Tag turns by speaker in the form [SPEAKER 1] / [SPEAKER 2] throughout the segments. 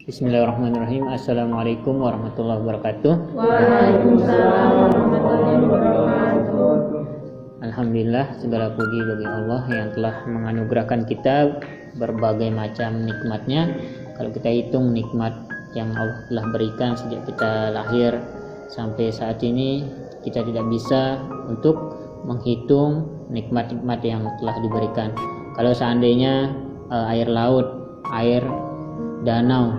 [SPEAKER 1] Bismillahirrahmanirrahim. Assalamualaikum warahmatullahi wabarakatuh.
[SPEAKER 2] Waalaikumsalam warahmatullahi wabarakatuh.
[SPEAKER 1] Alhamdulillah, segala puji bagi Allah yang telah menganugerahkan kita berbagai macam nikmatnya. Kalau kita hitung nikmat yang Allah telah berikan sejak kita lahir sampai saat ini, kita tidak bisa untuk menghitung nikmat-nikmat yang telah diberikan. Kalau seandainya air laut, air danau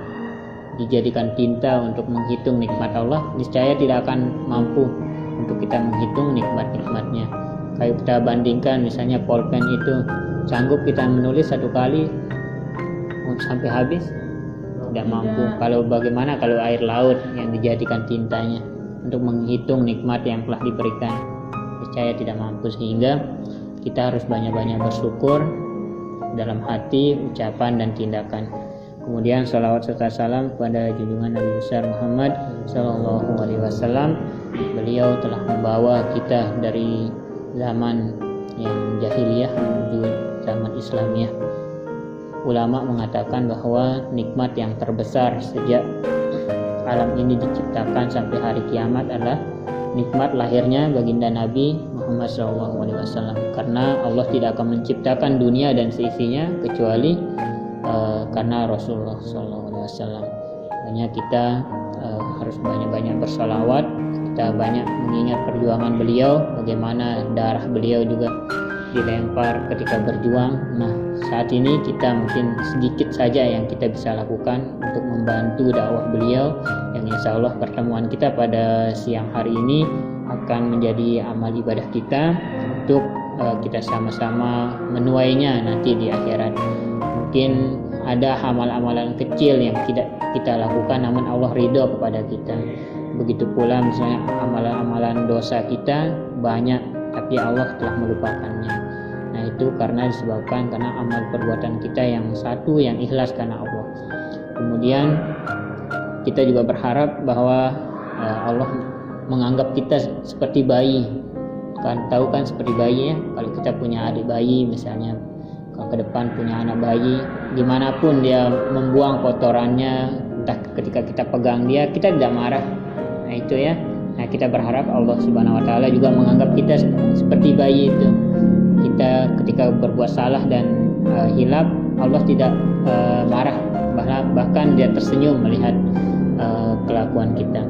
[SPEAKER 1] dijadikan tinta untuk menghitung nikmat Allah, niscaya tidak akan mampu untuk kita menghitung nikmat-nikmatnya. Kalau kita bandingkan misalnya pulpen itu, sanggup kita menulis satu kali sampai habis? Tidak mampu. Kalau bagaimana kalau air laut yang dijadikan tintanya untuk menghitung nikmat yang telah diberikan? Niscaya tidak mampu. Sehingga kita harus banyak-banyak bersyukur dalam hati, ucapan, dan tindakan. Kemudian salawat serta salam kepada junjungan Nabi besar Muhammad Sallallahu Alaihi Wasallam. Beliau telah membawa kita dari zaman yang jahiliyah menuju zaman Islamiyah. Ulama mengatakan bahwa nikmat yang terbesar sejak alam ini diciptakan sampai hari kiamat adalah nikmat lahirnya baginda Nabi Muhammad Sallallahu Alaihi Wasallam. Karena Allah tidak akan menciptakan dunia dan seisinya kecuali karena Rasulullah SAW. Makanya kita harus banyak-banyak bersalawat, kita banyak mengingat perjuangan beliau, bagaimana darah beliau juga dilempar ketika berjuang. Nah, saat ini kita mungkin sedikit saja yang kita bisa lakukan untuk membantu dakwah beliau, yang insya Allah pertemuan kita pada siang hari ini akan menjadi amal ibadah kita untuk kita sama-sama menuainya nanti di akhirat. Mungkin ada amal-amalan kecil yang tidak kita lakukan namun Allah ridho kepada kita. Begitu pula misalnya amalan-amalan dosa kita banyak tapi Allah telah melupakannya. Nah, itu karena disebabkan karena amal perbuatan kita yang satu yang ikhlas karena Allah. Kemudian kita juga berharap bahwa Allah menganggap kita seperti bayi. Kan tahu kan seperti bayi ya, kalau kita punya adik bayi misalnya, kalau ke depan punya anak bayi, gimana pun dia membuang kotorannya, entah ketika kita pegang dia, kita tidak marah. Nah itu ya. Nah kita berharap Allah Subhanahu Wa Taala juga menganggap kita seperti bayi itu. Kita ketika berbuat salah dan hilaf, Allah tidak marah, bahkan dia tersenyum melihat kelakuan kita.